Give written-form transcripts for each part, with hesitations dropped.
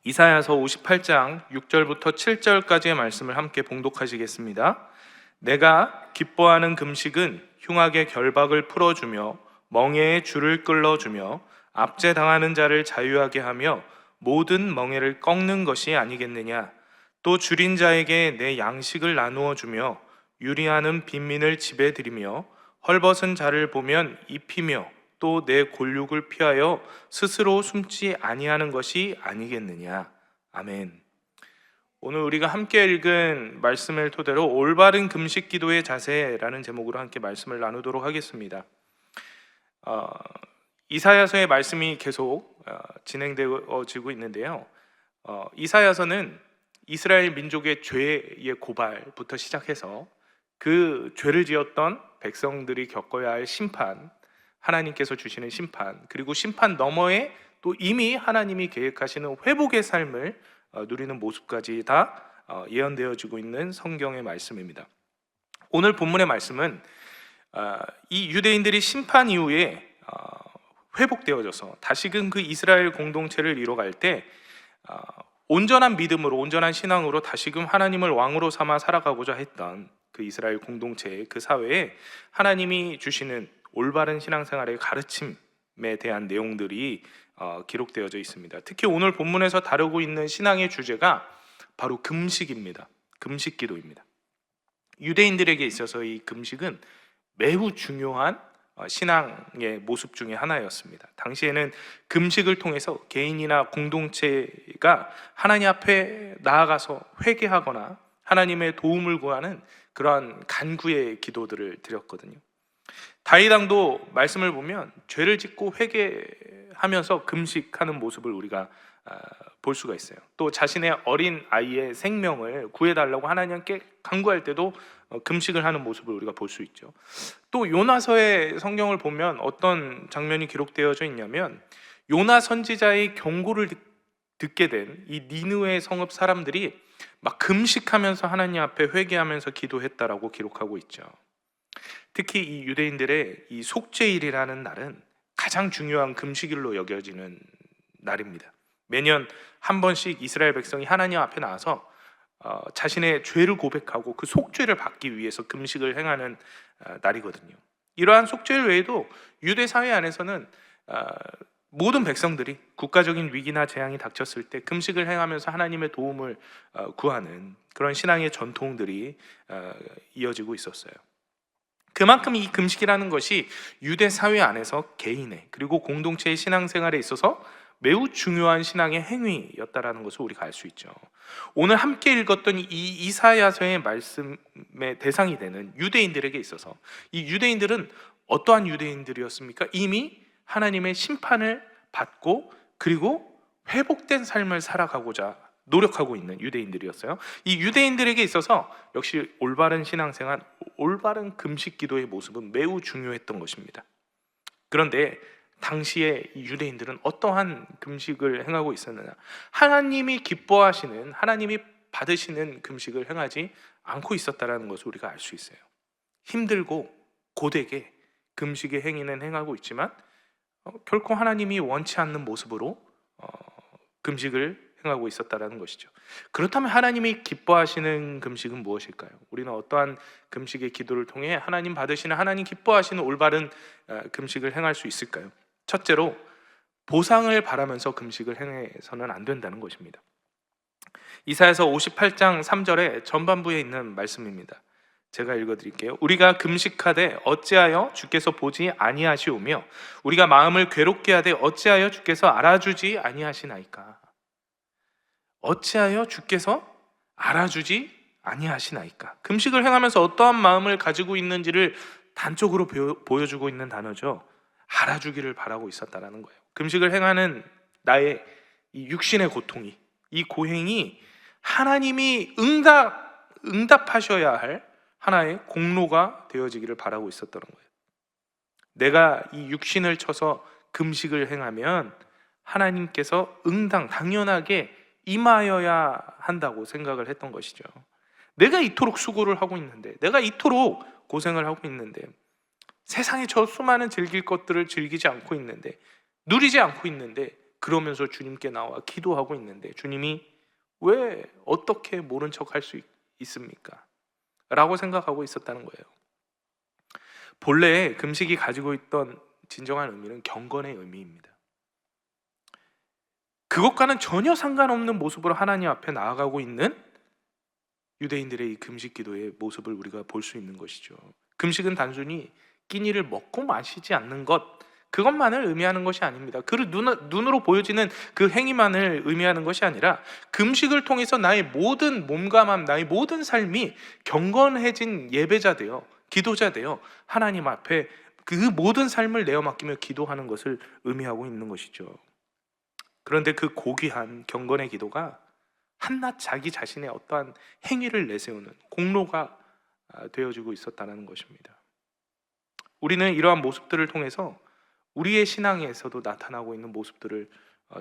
이사야서 58장 6절부터 7절까지의 말씀을 함께 봉독하시겠습니다. 내가 기뻐하는 금식은 흉악의 결박을 풀어주며 멍에의 줄을 끌어주며 압제당하는 자를 자유하게 하며 모든 멍에를 꺾는 것이 아니겠느냐. 또 줄인 자에게 내 양식을 나누어 주며 유리하는 빈민을 집에 들이며 헐벗은 자를 보면 입히며 또 내 골육을 피하여 스스로 숨지 아니하는 것이 아니겠느냐. 아멘. 오늘 우리가 함께 읽은 말씀을 토대로 올바른 금식 기도의 자세라는 제목으로 함께 말씀을 나누도록 하겠습니다. 이사야서의 말씀이 계속 진행되어지고 있는데요. 이사야서는 이스라엘 민족의 죄의 고발부터 시작해서 그 죄를 지었던 백성들이 겪어야 할 심판, 하나님께서 주시는 심판, 그리고 심판 너머에 또 이미 하나님이 계획하시는 회복의 삶을 누리는 모습까지 다 예언되어지고 있는 성경의 말씀입니다. 오늘 본문의 말씀은 이 유대인들이 심판 이후에 회복되어져서 다시금 그 이스라엘 공동체를 이뤄갈 때 온전한 믿음으로, 온전한 신앙으로 다시금 하나님을 왕으로 삼아 살아가고자 했던 그 이스라엘 공동체의 그 사회에 하나님이 주시는 올바른 신앙생활의 가르침에 대한 내용들이 기록되어져 있습니다. 특히 오늘 본문에서 다루고 있는 신앙의 주제가 바로 금식입니다. 금식 기도입니다. 유대인들에게 있어서 이 금식은 매우 중요한 신앙의 모습 중에 하나였습니다. 당시에는 금식을 통해서 개인이나 공동체가 하나님 앞에 나아가서 회개하거나 하나님의 도움을 구하는 그러한 간구의 기도들을 드렸거든요. 다윗 왕도 말씀을 보면 죄를 짓고 회개하면서 금식하는 모습을 우리가 볼 수가 있어요. 또 자신의 어린 아이의 생명을 구해달라고 하나님께 간구할 때도 금식을 하는 모습을 우리가 볼 수 있죠. 또 요나서의 성경을 보면 어떤 장면이 기록되어져 있냐면, 요나 선지자의 경고를 듣게 된 이 니느웨 성읍 사람들이 막 금식하면서 하나님 앞에 회개하면서 기도했다라고 기록하고 있죠. 특히 이 유대인들의 이 속죄일이라는 날은 가장 중요한 금식일로 여겨지는 날입니다. 매년 한 번씩 이스라엘 백성이 하나님 앞에 나와서 자신의 죄를 고백하고 그 속죄를 받기 위해서 금식을 행하는 날이거든요. 이러한 속죄일 외에도 유대 사회 안에서는 모든 백성들이 국가적인 위기나 재앙이 닥쳤을 때 금식을 행하면서 하나님의 도움을 구하는 그런 신앙의 전통들이 이어지고 있었어요. 그만큼 이 금식이라는 것이 유대 사회 안에서 개인의 그리고 공동체의 신앙생활에 있어서 매우 중요한 신앙의 행위였다라는 것을 우리가 알 수 있죠. 오늘 함께 읽었던 이 이사야서의 말씀의 대상이 되는 유대인들에게 있어서 이 유대인들은 어떠한 유대인들이었습니까? 이미 하나님의 심판을 받고 그리고 회복된 삶을 살아가고자 노력하고 있는 유대인들이었어요. 이 유대인들에게 있어서 역시 올바른 신앙생활, 올바른 금식 기도의 모습은 매우 중요했던 것입니다. 그런데 당시에 이 유대인들은 어떠한 금식을 행하고 있었느냐? 하나님이 기뻐하시는, 하나님이 받으시는 금식을 행하지 않고 있었다는 것을 우리가 알 수 있어요. 힘들고 고되게 금식의 행위는 행하고 있지만 결코 하나님이 원치 않는 모습으로 금식을 행하고 있었다는 것이죠. 그렇다면 하나님이 기뻐하시는 금식은 무엇일까요? 우리는 어떠한 금식의 기도를 통해 하나님 받으시는, 하나님 기뻐하시는 올바른 금식을 행할 수 있을까요? 첫째로, 보상을 바라면서 금식을 행해서는 안 된다는 것입니다. 이사야서 58장 3절의 전반부에 있는 말씀입니다. 제가 읽어드릴게요. 우리가 금식하되 어찌하여 주께서 보지 아니하시오며 우리가 마음을 괴롭게 하되 어찌하여 주께서 알아주지 아니하시나이까. 어찌하여 주께서 알아주지 아니하시나이까. 금식을 행하면서 어떠한 마음을 가지고 있는지를 단적으로 보여주고 있는 단어죠. 알아주기를 바라고 있었다는 거예요. 금식을 행하는 나의 이 육신의 고통이, 이 고행이 하나님이 응답하셔야 할 하나의 공로가 되어지기를 바라고 있었다는 거예요. 내가 이 육신을 쳐서 금식을 행하면 하나님께서 당연하게 임하여야 한다고 생각을 했던 것이죠. 내가 이토록 수고를 하고 있는데, 내가 이토록 고생을 하고 있는데, 세상에 저 수많은 즐길 것들을 즐기지 않고 있는데, 누리지 않고 있는데 그러면서 주님께 나와 기도하고 있는데 주님이 왜 어떻게 모른 척 할 수 있습니까? 라고 생각하고 있었다는 거예요. 본래 금식이 가지고 있던 진정한 의미는 경건의 의미입니다. 그것과는 전혀 상관없는 모습으로 하나님 앞에 나아가고 있는 유대인들의 이 금식 기도의 모습을 우리가 볼 수 있는 것이죠. 금식은 단순히 끼니를 먹고 마시지 않는 것, 그것만을 의미하는 것이 아닙니다. 그 눈으로 보여지는 그 행위만을 의미하는 것이 아니라 금식을 통해서 나의 모든 몸과 마음, 나의 모든 삶이 경건해진 예배자 되어, 기도자 되어 하나님 앞에 그 모든 삶을 내어 맡기며 기도하는 것을 의미하고 있는 것이죠. 그런데 그 고귀한 경건의 기도가 한낱 자기 자신의 어떠한 행위를 내세우는 공로가 되어지고 있었다는 것입니다. 우리는 이러한 모습들을 통해서 우리의 신앙에서도 나타나고 있는 모습들을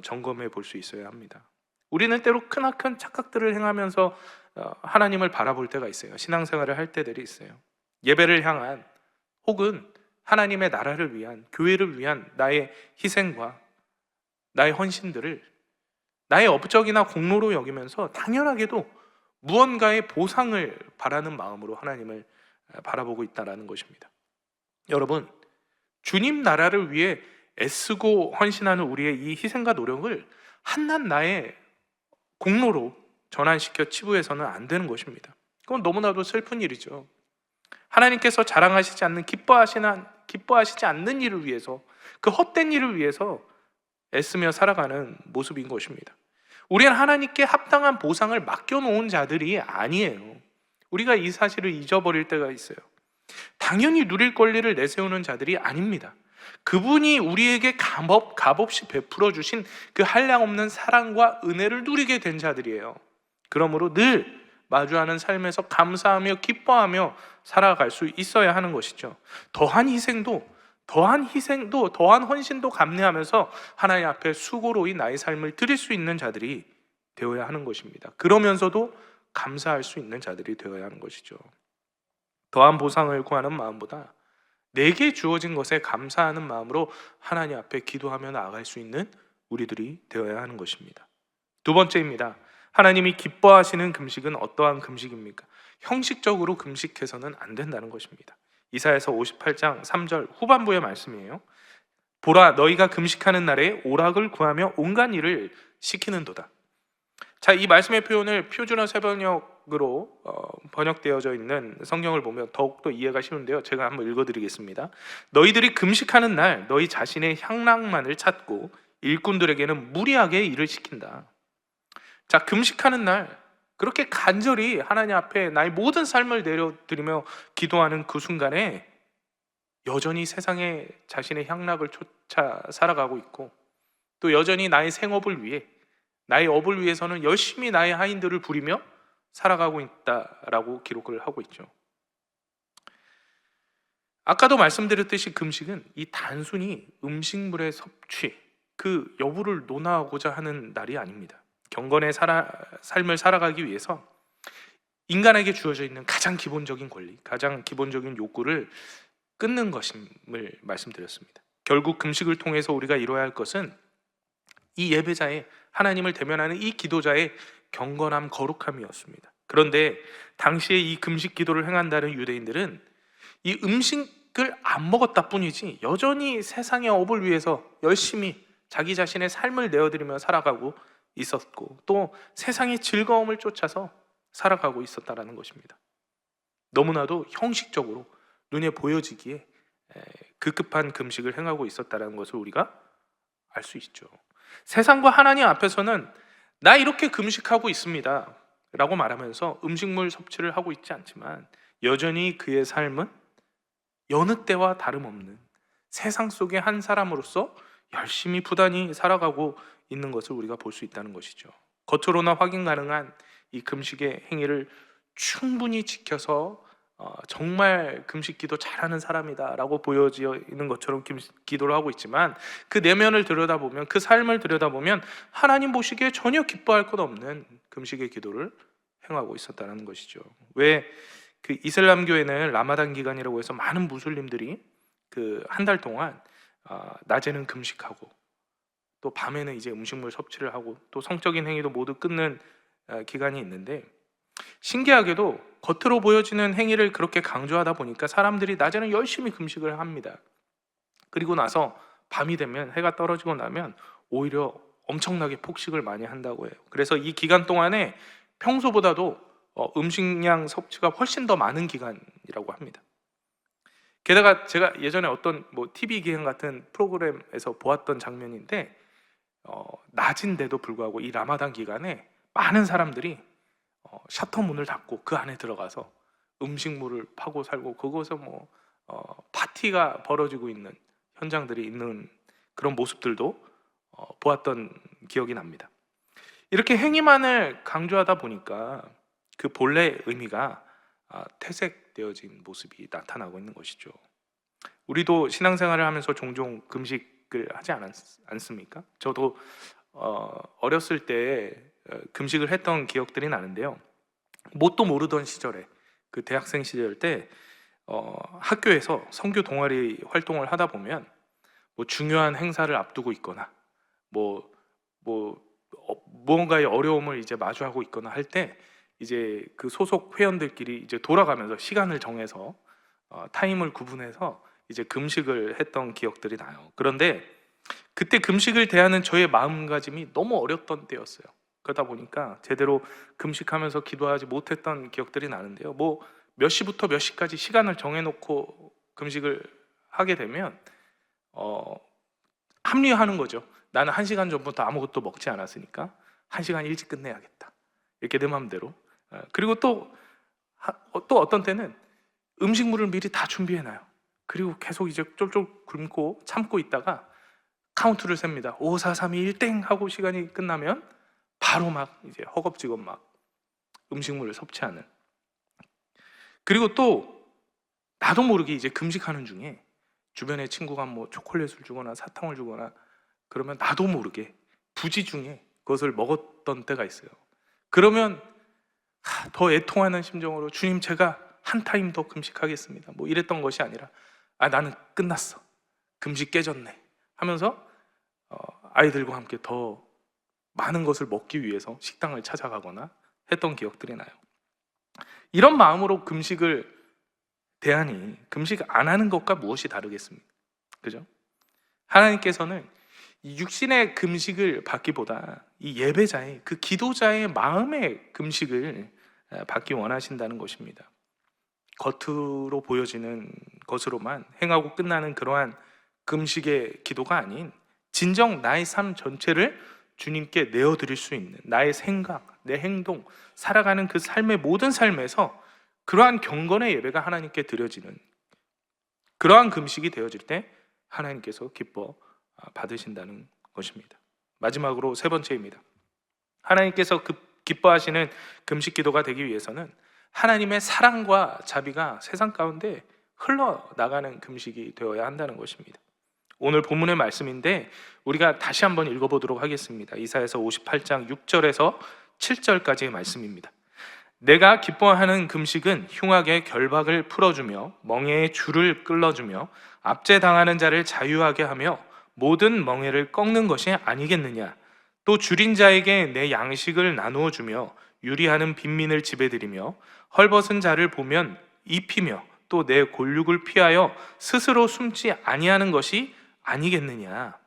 점검해 볼 수 있어야 합니다. 우리는 때로 크나큰 착각들을 행하면서 하나님을 바라볼 때가 있어요. 신앙생활을 할 때들이 있어요. 예배를 향한 혹은 하나님의 나라를 위한, 교회를 위한 나의 희생과 나의 헌신들을 나의 업적이나 공로로 여기면서 당연하게도 무언가의 보상을 바라는 마음으로 하나님을 바라보고 있다는 것입니다. 여러분, 주님 나라를 위해 애쓰고 헌신하는 우리의 이 희생과 노력을 한낱 나의 공로로 전환시켜 치부해서는 안 되는 것입니다. 그건 너무나도 슬픈 일이죠. 하나님께서 자랑하시지 않는 기뻐하시지 않는 일을 위해서, 그 헛된 일을 위해서 애쓰며 살아가는 모습인 것입니다. 우리는 하나님께 합당한 보상을 맡겨놓은 자들이 아니에요. 우리가 이 사실을 잊어버릴 때가 있어요. 당연히 누릴 권리를 내세우는 자들이 아닙니다. 그분이 우리에게 값없이 베풀어 주신 그 한량없는 사랑과 은혜를 누리게 된 자들이에요. 그러므로 늘 마주하는 삶에서 감사하며 기뻐하며 살아갈 수 있어야 하는 것이죠. 더한 희생도 더한 헌신도 감내하면서 하나님 앞에 수고로이 나의 삶을 드릴 수 있는 자들이 되어야 하는 것입니다. 그러면서도 감사할 수 있는 자들이 되어야 하는 것이죠. 더한 보상을 구하는 마음보다 내게 주어진 것에 감사하는 마음으로 하나님 앞에 기도하며 나아갈 수 있는 우리들이 되어야 하는 것입니다. 두 번째입니다. 하나님이 기뻐하시는 금식은 어떠한 금식입니까? 형식적으로 금식해서는 안 된다는 것입니다. 이사야서 58장 3절 후반부의 말씀이에요. 보라, 너희가 금식하는 날에 오락을 구하며 온갖 일을 시키는도다. 자, 이 말씀의 표현을 표준어 새번역으로 번역되어져 있는 성경을 보면 더욱더 이해가 쉬운데요. 제가 한번 읽어드리겠습니다. 너희들이 금식하는 날 너희 자신의 향락만을 찾고 일꾼들에게는 무리하게 일을 시킨다. 자, 금식하는 날 그렇게 간절히 하나님 앞에 나의 모든 삶을 내려드리며 기도하는 그 순간에 여전히 세상에 자신의 향락을 쫓아 살아가고 있고, 또 여전히 나의 생업을 위해, 나의 업을 위해서는 열심히 나의 하인들을 부리며 살아가고 있다라고 기록을 하고 있죠. 아까도 말씀드렸듯이 금식은 이 단순히 음식물의 섭취, 그 여부를 논하고자 하는 날이 아닙니다. 경건의 삶을 살아가기 위해서 인간에게 주어져 있는 가장 기본적인 권리, 가장 기본적인 욕구를 끊는 것임을 말씀드렸습니다. 결국 금식을 통해서 우리가 이루어야 할 것은 이 예배자의, 하나님을 대면하는 이 기도자의 경건함, 거룩함이었습니다. 그런데 당시에 이 금식 기도를 행한다는 유대인들은 이 음식을 안 먹었다 뿐이지 여전히 세상의 업을 위해서 열심히 자기 자신의 삶을 내어드리며 살아가고 있었고, 또 세상의 즐거움을 쫓아서 살아가고 있었다는 것입니다. 너무나도 형식적으로 눈에 보여지기에 급급한 금식을 행하고 있었다는 것을 우리가 알 수 있죠. 세상과 하나님 앞에서는 나 이렇게 금식하고 있습니다 라고 말하면서 음식물 섭취를 하고 있지 않지만 여전히 그의 삶은 여느 때와 다름없는 세상 속의 한 사람으로서 열심히 부단히 살아가고 있는 것을 우리가 볼 수 있다는 것이죠. 겉으로나 확인 가능한 이 금식의 행위를 충분히 지켜서 정말 금식 기도 잘하는 사람이다 라고 보여져 있는 것처럼 기도를 하고 있지만, 그 내면을 들여다보면, 그 삶을 들여다보면 하나님 보시기에 전혀 기뻐할 것 없는 금식의 기도를 행하고 있었다는 것이죠. 왜 그 이슬람교에는 라마단 기간이라고 해서 많은 무슬림들이 그 한 달 동안 낮에는 금식하고 또 밤에는 이제 음식물 섭취를 하고 또 성적인 행위도 모두 끊는 기간이 있는데, 신기하게도 겉으로 보여지는 행위를 그렇게 강조하다 보니까 사람들이 낮에는 열심히 금식을 합니다. 그리고 나서 밤이 되면, 해가 떨어지고 나면 오히려 엄청나게 폭식을 많이 한다고 해요. 그래서 이 기간 동안에 평소보다도 음식량 섭취가 훨씬 더 많은 기간이라고 합니다. 게다가 제가 예전에 어떤 TV 기행 같은 프로그램에서 보았던 장면인데, 낮인데도 불구하고 이 라마단 기간에 많은 사람들이 셔터 문을 닫고 그 안에 들어가서 음식물을 파고 살고, 그곳에 파티가 벌어지고 있는 현장들이 있는 그런 모습들도 보았던 기억이 납니다. 이렇게 행위만을 강조하다 보니까 그 본래 의미가 퇴색되어진 모습이 나타나고 있는 것이죠. 우리도 신앙생활을 하면서 종종 금식을 하지 않습니까? 저도 어렸을 때 금식을 했던 기억들이 나는데요. 뭣도 모르던 시절에, 그 대학생 시절 때 학교에서 선교 동아리 활동을 하다 보면 중요한 행사를 앞두고 있거나 무언가의 어려움을 이제 마주하고 있거나 할 때, 이제 그 소속 회원들끼리 이제 돌아가면서 시간을 정해서 타임을 구분해서 이제 금식을 했던 기억들이 나요. 그런데 그때 금식을 대하는 저의 마음가짐이 너무 어렸던 때였어요. 그러다 보니까 제대로 금식하면서 기도하지 못했던 기억들이 나는데요. 몇 시부터 몇 시까지 시간을 정해놓고 금식을 하게 되면 합리화하는 거죠. 나는 1시간 전부터 아무것도 먹지 않았으니까 1시간 일찍 끝내야겠다, 이렇게 내 마음대로. 그리고 또 어떤 때는 음식물을 미리 다 준비해놔요. 그리고 계속 이제 쫄쫄 굶고 참고 있다가 카운트를 셉니다. 5, 4, 3, 2, 1 땡 하고 시간이 끝나면 바로 막 이제 허겁지겁 막 음식물을 섭취하는. 그리고 또 나도 모르게 이제 금식하는 중에 주변에 친구가 초콜릿을 주거나 사탕을 주거나 그러면 나도 모르게 부지 중에 그것을 먹었던 때가 있어요. 그러면 더 애통하는 심정으로, 주님, 제가 한 타임 더 금식하겠습니다, 이랬던 것이 아니라, 나는 끝났어, 금식 깨졌네 하면서 아이들과 함께 더 많은 것을 먹기 위해서 식당을 찾아가거나 했던 기억들이 나요. 이런 마음으로 금식을 대하니 금식 안 하는 것과 무엇이 다르겠습니까? 그죠? 하나님께서는 이 육신의 금식을 받기보다 이 예배자의, 그 기도자의 마음의 금식을 받기 원하신다는 것입니다. 겉으로 보여지는 것으로만 행하고 끝나는 그러한 금식의 기도가 아닌, 진정 나의 삶 전체를 주님께 내어드릴 수 있는, 나의 생각, 내 행동, 살아가는 그 삶의 모든 삶에서 그러한 경건의 예배가 하나님께 드려지는 그러한 금식이 되어질 때 하나님께서 기뻐 받으신다는 것입니다. 마지막으로 세 번째입니다. 하나님께서 기뻐하시는 금식 기도가 되기 위해서는 하나님의 사랑과 자비가 세상 가운데 흘러나가는 금식이 되어야 한다는 것입니다. 오늘 본문의 말씀인데 우리가 다시 한번 읽어보도록 하겠습니다. 이사야서 58장 6절에서 7절까지의 말씀입니다. 내가 기뻐하는 금식은 흉악의 결박을 풀어주며 멍에의 줄을 끌어주며 압제당하는 자를 자유하게 하며 모든 멍에를 꺾는 것이 아니겠느냐. 또 줄인 자에게 내 양식을 나누어 주며 유리하는 빈민을 지배드리며 헐벗은 자를 보면 입히며 또 내 골육을 피하여 스스로 숨지 아니하는 것이 아니겠느냐.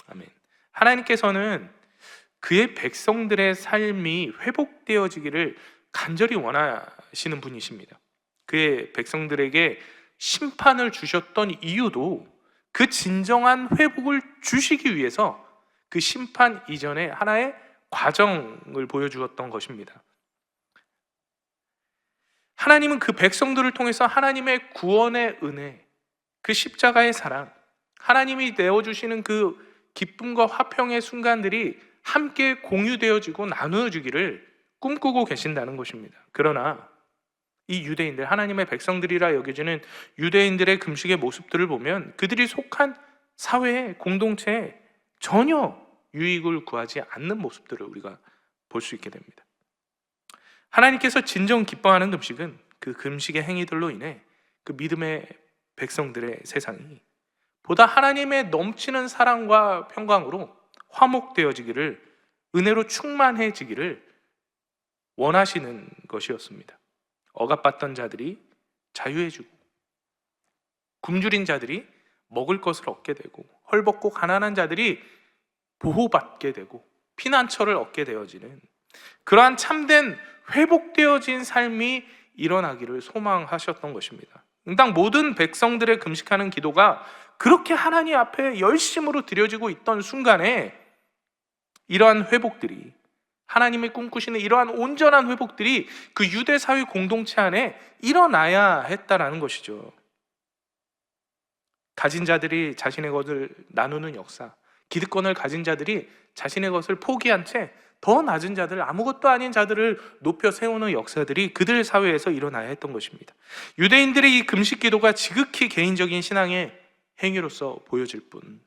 아멘. 하나님께서는 그의 백성들의 삶이 회복되어지기를 간절히 원하시는 분이십니다. 그의 백성들에게 심판을 주셨던 이유도 그 진정한 회복을 주시기 위해서 그 심판 이전에 하나의 과정을 보여주었던 것입니다. 하나님은 그 백성들을 통해서 하나님의 구원의 은혜, 그 십자가의 사랑, 하나님이 내어주시는 그 기쁨과 화평의 순간들이 함께 공유되어지고 나누어지기를 꿈꾸고 계신다는 것입니다. 그러나 이 유대인들, 하나님의 백성들이라 여겨지는 유대인들의 금식의 모습들을 보면 그들이 속한 사회에, 공동체에 전혀 유익을 구하지 않는 모습들을 우리가 볼 수 있게 됩니다. 하나님께서 진정 기뻐하는 금식은 그 금식의 행위들로 인해 그 믿음의 백성들의 세상이 보다 하나님의 넘치는 사랑과 평강으로 화목되어지기를, 은혜로 충만해지기를 원하시는 것이었습니다. 억압받던 자들이 자유해지고, 굶주린 자들이 먹을 것을 얻게 되고, 헐벗고 가난한 자들이 보호받게 되고, 피난처를 얻게 되어지는 그러한 참된 회복되어진 삶이 일어나기를 소망하셨던 것입니다. 응당 모든 백성들의 금식하는 기도가 그렇게 하나님 앞에 열심으로 드려지고 있던 순간에 이러한 회복들이, 하나님이 꿈꾸시는 이러한 온전한 회복들이 그 유대 사회 공동체 안에 일어나야 했다라는 것이죠. 가진 자들이 자신의 것을 나누는 역사, 기득권을 가진 자들이 자신의 것을 포기한 채 더 낮은 자들, 아무것도 아닌 자들을 높여 세우는 역사들이 그들 사회에서 일어나야 했던 것입니다. 유대인들의 이 금식 기도가 지극히 개인적인 신앙의 행위로서 보여질 뿐,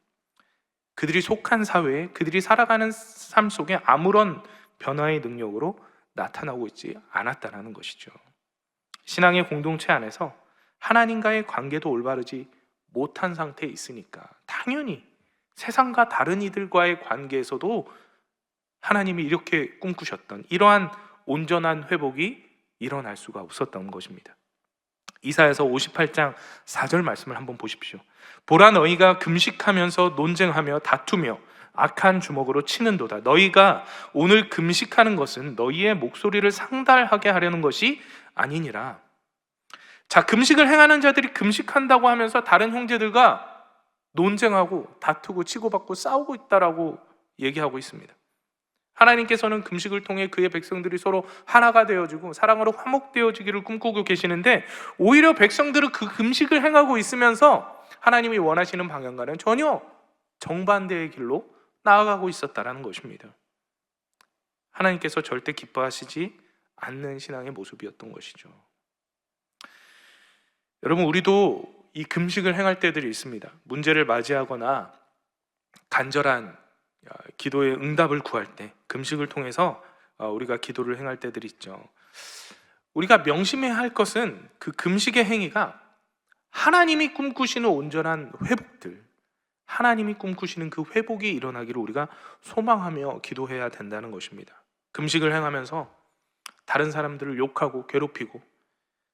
그들이 속한 사회에, 그들이 살아가는 삶 속에 아무런 변화의 능력으로 나타나고 있지 않았다는 것이죠. 신앙의 공동체 안에서 하나님과의 관계도 올바르지 못한 상태에 있으니까 당연히 세상과 다른 이들과의 관계에서도 하나님이 이렇게 꿈꾸셨던 이러한 온전한 회복이 일어날 수가 없었던 것입니다. 이사야서 58장 4절 말씀을 한번 보십시오. 보라, 너희가 금식하면서 논쟁하며 다투며 악한 주먹으로 치는도다. 너희가 오늘 금식하는 것은 너희의 목소리를 상달하게 하려는 것이 아니니라. 자, 금식을 행하는 자들이 금식한다고 하면서 다른 형제들과 논쟁하고 다투고 치고받고 싸우고 있다라고 얘기하고 있습니다. 하나님께서는 금식을 통해 그의 백성들이 서로 하나가 되어지고 사랑으로 화목되어지기를 꿈꾸고 계시는데, 오히려 백성들은 그 금식을 행하고 있으면서 하나님이 원하시는 방향과는 전혀 정반대의 길로 나아가고 있었다라는 것입니다. 하나님께서 절대 기뻐하시지 않는 신앙의 모습이었던 것이죠. 여러분, 우리도 이 금식을 행할 때들이 있습니다. 문제를 맞이하거나 간절한 기도의 응답을 구할 때 금식을 통해서 우리가 기도를 행할 때들이 있죠. 우리가 명심해야 할 것은 그 금식의 행위가 하나님이 꿈꾸시는 온전한 회복들, 하나님이 꿈꾸시는 그 회복이 일어나기를 우리가 소망하며 기도해야 된다는 것입니다. 금식을 행하면서 다른 사람들을 욕하고 괴롭히고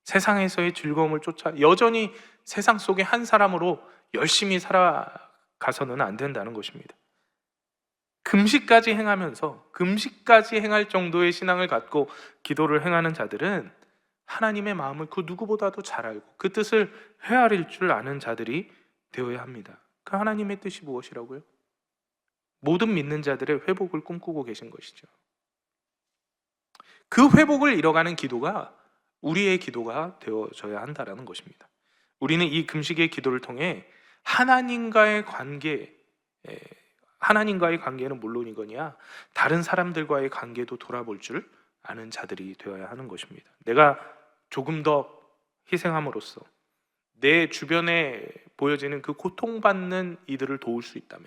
세상에서의 즐거움을 쫓아 여전히 세상 속의 한 사람으로 열심히 살아가서는 안 된다는 것입니다. 금식까지 행하면서 금식까지 행할 정도의 신앙을 갖고 기도를 행하는 자들은 하나님의 마음을 그 누구보다도 잘 알고 그 뜻을 헤아릴 줄 아는 자들이 되어야 합니다. 그 하나님의 뜻이 무엇이라고요? 모든 믿는 자들의 회복을 꿈꾸고 계신 것이죠. 그 회복을 이뤄가는 기도가 우리의 기도가 되어져야 한다는 것입니다. 우리는 이 금식의 기도를 통해 하나님과의 관계는 물론이거니와 다른 사람들과의 관계도 돌아볼 줄 아는 자들이 되어야 하는 것입니다. 내가 조금 더 희생함으로써 내 주변에 보여지는 그 고통받는 이들을 도울 수 있다면,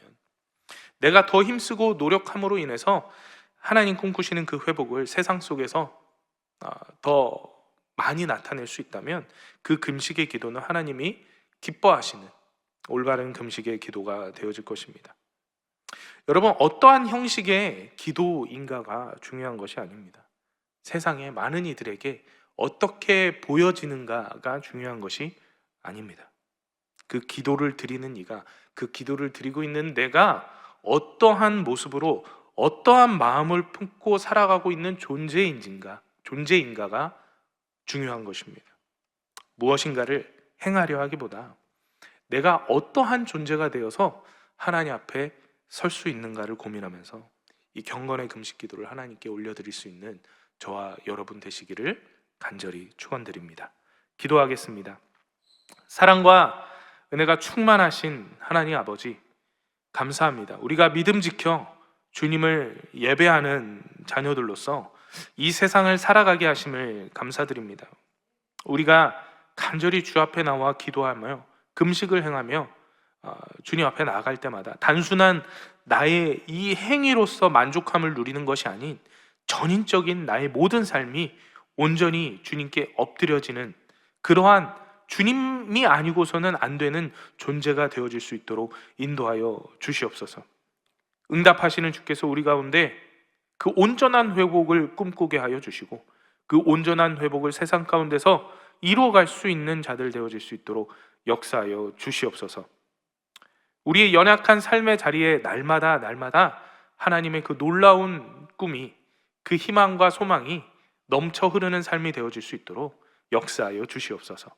내가 더 힘쓰고 노력함으로 인해서 하나님 꿈꾸시는 그 회복을 세상 속에서 더 많이 나타낼 수 있다면, 그 금식의 기도는 하나님이 기뻐하시는 올바른 금식의 기도가 되어질 것입니다. 여러분, 어떠한 형식의 기도인가가 중요한 것이 아닙니다. 세상의 많은 이들에게 어떻게 보여지는가가 중요한 것이 아닙니다. 그 기도를 드리는 이가, 그 기도를 드리고 있는 내가 어떠한 모습으로 어떠한 마음을 품고 살아가고 있는 존재인가가 중요한 것입니다. 무엇인가를 행하려 하기보다 내가 어떠한 존재가 되어서 하나님 앞에 설 수 있는가를 고민하면서 이 경건의 금식 기도를 하나님께 올려드릴 수 있는 저와 여러분 되시기를 간절히 축원드립니다. 기도하겠습니다. 사랑과 은혜가 충만하신 하나님 아버지, 감사합니다. 우리가 믿음 지켜 주님을 예배하는 자녀들로서 이 세상을 살아가게 하심을 감사드립니다. 우리가 간절히 주 앞에 나와 기도하며 금식을 행하며 주님 앞에 나아갈 때마다 단순한 나의 이 행위로서 만족함을 누리는 것이 아닌 전인적인 나의 모든 삶이 온전히 주님께 엎드려지는 그러한 주님이 아니고서는 안 되는 존재가 되어질 수 있도록 인도하여 주시옵소서. 응답하시는 주께서 우리 가운데 그 온전한 회복을 꿈꾸게 하여 주시고 그 온전한 회복을 세상 가운데서 이루어갈 수 있는 자들 되어질 수 있도록 역사하여 주시옵소서. 우리의 연약한 삶의 자리에 날마다 하나님의 그 놀라운 꿈이, 그 희망과 소망이 넘쳐 흐르는 삶이 되어질 수 있도록 역사하여 주시옵소서.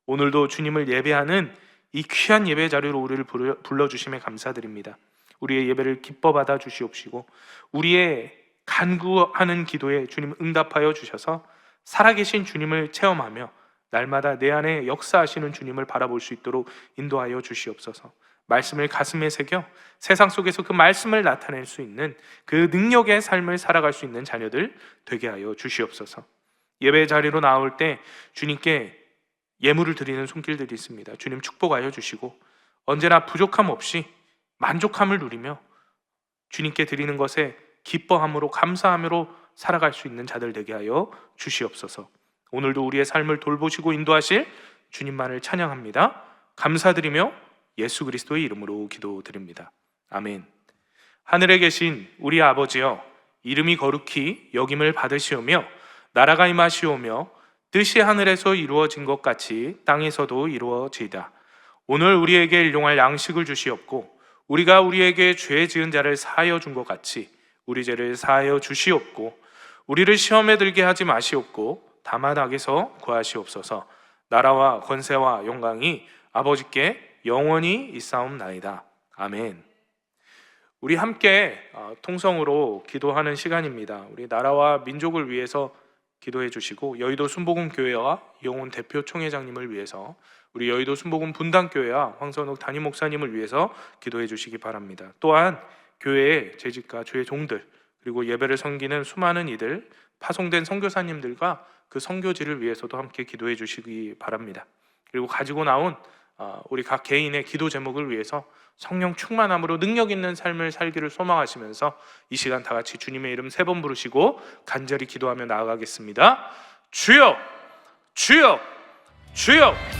오늘도 주님을 예배하는 이 귀한 예배 자리로 우리를 불러주심에 감사드립니다. 우리의 예배를 기뻐 받아 주시옵시고 우리의 간구하는 기도에 주님 응답하여 주셔서 살아계신 주님을 체험하며 날마다 내 안에 역사하시는 주님을 바라볼 수 있도록 인도하여 주시옵소서. 말씀을 가슴에 새겨 세상 속에서 그 말씀을 나타낼 수 있는 그 능력의 삶을 살아갈 수 있는 자녀들 되게 하여 주시옵소서. 예배 자리로 나올 때 주님께 예물을 드리는 손길들이 있습니다. 주님 축복하여 주시고 언제나 부족함 없이 만족함을 누리며 주님께 드리는 것에 기뻐함으로 감사함으로 살아갈 수 있는 자들 되게 하여 주시옵소서. 오늘도 우리의 삶을 돌보시고 인도하실 주님만을 찬양합니다. 감사드리며 예수 그리스도의 이름으로 기도드립니다. 아멘. 하늘에 계신 우리 아버지여, 이름이 거룩히 여김을 받으시오며 나라가 임하시오며 뜻이 하늘에서 이루어진 것 같이 땅에서도 이루어지이다. 오늘 우리에게 일용할 양식을 주시옵고 우리가 우리에게 죄 지은 자를 사하여 준 것 같이 우리 죄를 사하여 주시옵고 우리를 시험에 들게 하지 마시옵고 다만 악에서 구하시옵소서. 나라와 권세와 영광이 아버지께 영원히 있사옵나이다. 아멘. 우리 함께 통성으로 기도하는 시간입니다. 우리 나라와 민족을 위해서 기도해 주시고 여의도 순복음교회와 이용훈 대표 총회장님을 위해서 우리 여의도 순복음 분당교회와 황선욱 담임 목사님을 위해서 기도해 주시기 바랍니다. 또한 교회의 재직과 주의 종들 그리고 예배를 섬기는 수많은 이들 파송된 선교사님들과 그 선교지를 위해서도 함께 기도해 주시기 바랍니다. 그리고 가지고 나온 우리 각 개인의 기도 제목을 위해서 성령 충만함으로 능력 있는 삶을 살기를 소망하시면서 이 시간 다 같이 주님의 이름 3번 부르시고 간절히 기도하며 나아가겠습니다. 주여, 주여, 주여.